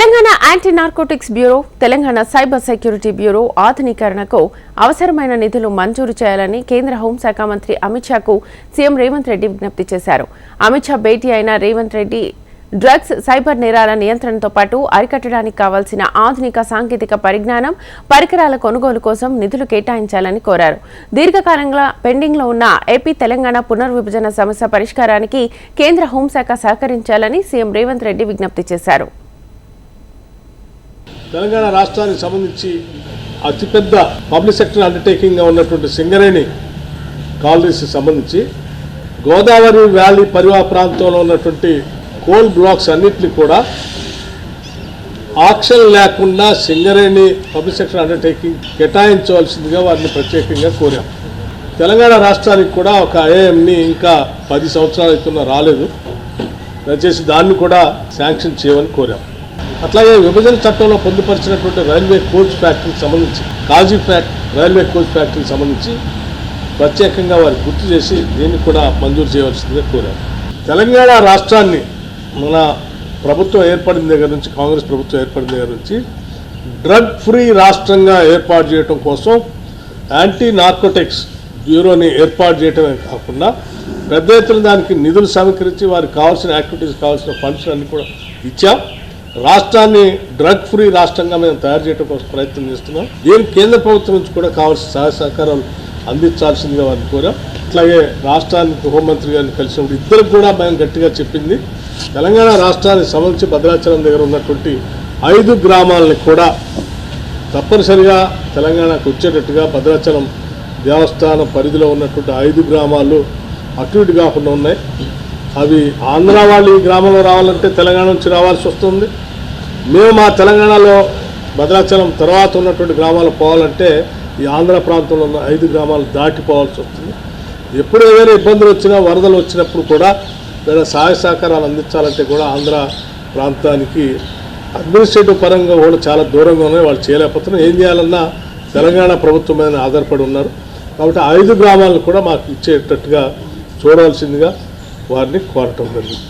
Telangana anti narcotics bureau, Telangana cyber security bureau ఆధునీకరణకు అవసరమైన నిధులు మంజూరు చేయాలని కేంద్ర హోంశాఖ మంత్రి అమిత్ షాకు సీఎం రేవంత్ రెడ్డి విజ్ఞప్తి చేశారు. అమిత్ షా భేటీ అయిన రేవంత్ రెడ్డి డ్రగ్స్, సైబర్ నేరాల నియంత్రణతో పాటు అరికట్టడానికి కావాల్సిన ఆధునిక సాంకేతిక పరిజ్ఞానం, పరికరాల కొనుగోలు కోసం నిధులు కేటాయించాలని కోరారు. దీర్ఘకాలంగా పెండింగ్లో ఉన్న ఏపీ తెలంగాణ పునర్విభజన సమస్య పరిష్కారానికి కేంద్ర హోంశాఖ సహకరించాలని సీఎం రేవంత్ రెడ్డి విజ్ఞప్తి చేశారు. తెలంగాణ రాష్ట్రానికి సంబంధించి అతిపెద్ద పబ్లిక్ సెక్టర్ అండర్టేకింగ్గా ఉన్నటువంటి సింగరేణి కాలనీస్కి సంబంధించి గోదావరి వ్యాలీ పరివాహ ప్రాంతంలో ఉన్నటువంటి కోల్ బ్లాక్స్ అన్నింటినీ కూడా ఆక్షన్ లేకుండా సింగరేణి పబ్లిక్ సెక్టర్ అండర్టేకింగ్ కేటాయించవలసిందిగా వారిని ప్రత్యేకంగా కోరాం. తెలంగాణ రాష్ట్రానికి కూడా ఒక ఐఏఎంని ఇంకా 10 సంవత్సరాలు అవుతున్నా రాలేదు, దయచేసి దాన్ని కూడా శాంక్షన్ చేయమని కోరాం. అట్లాగే విభజన చట్టంలో పొందుపరిచినటువంటి రైల్వే కోచ్ ఫ్యాక్టరీకి సంబంధించి, కాజీఫ్యాక్ట్ రైల్వే కోచ్ ఫ్యాక్టరీకి సంబంధించి ప్రత్యేకంగా వారు గుర్తు చేసి దీన్ని కూడా మంజూరు చేయవలసిందిగా కోరారు. తెలంగాణ రాష్ట్రాన్ని మన ప్రభుత్వం ఏర్పడిన దగ్గర నుంచి, కాంగ్రెస్ ప్రభుత్వం ఏర్పడిన దగ్గర నుంచి డ్రగ్ ఫ్రీ రాష్ట్రంగా ఏర్పాటు చేయడం కోసం యాంటీ నార్కోటిక్స్ బ్యూరోని ఏర్పాటు చేయడమే కాకుండా పెద్ద ఎత్తున దానికి నిధులు సమీకరించి వారికి కావాల్సిన యాక్టివిటీస్, కావాల్సిన ఫండ్స్ అన్ని కూడా ఇచ్చాం. రాష్ట్రాన్ని డ్రగ్ ఫ్రీ రాష్ట్రంగా మేము తయారు చేయడం కోసం ప్రయత్నం చేస్తున్నాం. దీనికి కేంద్ర ప్రభుత్వం నుంచి కూడా కావాల్సిన సహాయ సహకారాలు అందించాల్సిందిగా వారిని కోరాం. అట్లాగే రాష్ట్రానికి హోంమంత్రి గారిని కలిసినప్పుడు ఇద్దరికి కూడా మేము గట్టిగా చెప్పింది, తెలంగాణ రాష్ట్రానికి సంబంధించి భద్రాచలం దగ్గర ఉన్నటువంటి 5 గ్రామాలని కూడా తప్పనిసరిగా తెలంగాణకు వచ్చేటట్టుగా, భద్రాచలం దేవస్థానం పరిధిలో ఉన్నటువంటి 5 గ్రామాలు అటు ఇటు కాకుండా ఉన్నాయి. అవి ఆంధ్ర వాళ్ళు ఈ గ్రామంలో రావాలంటే తెలంగాణ నుంచి రావాల్సి వస్తుంది. మేము మా తెలంగాణలో భద్రాచలం తర్వాత ఉన్నటువంటి గ్రామాలు పోవాలంటే ఈ ఆంధ్ర ప్రాంతంలో ఉన్న 5 గ్రామాలు దాటిపోవాల్సి వస్తుంది. ఎప్పుడు ఏదైనా ఇబ్బందులు వచ్చినా, వరదలు వచ్చినప్పుడు కూడా లేదా సహాయ సహకారాలు అందించాలంటే కూడా ఆంధ్ర ప్రాంతానికి అడ్మినిస్ట్రేటివ్ పరంగా కూడా చాలా దూరంగా ఉన్నాయి, వాళ్ళు చేయలేకపోతున్నారు. ఏం చేయాలన్నా తెలంగాణ ప్రభుత్వం మీద ఆధారపడి ఉన్నారు. కాబట్టి 5 గ్రామాలను కూడా మాకు ఇచ్చేటట్టుగా చూడాల్సిందిగా వారిని కోరటం జరిగింది.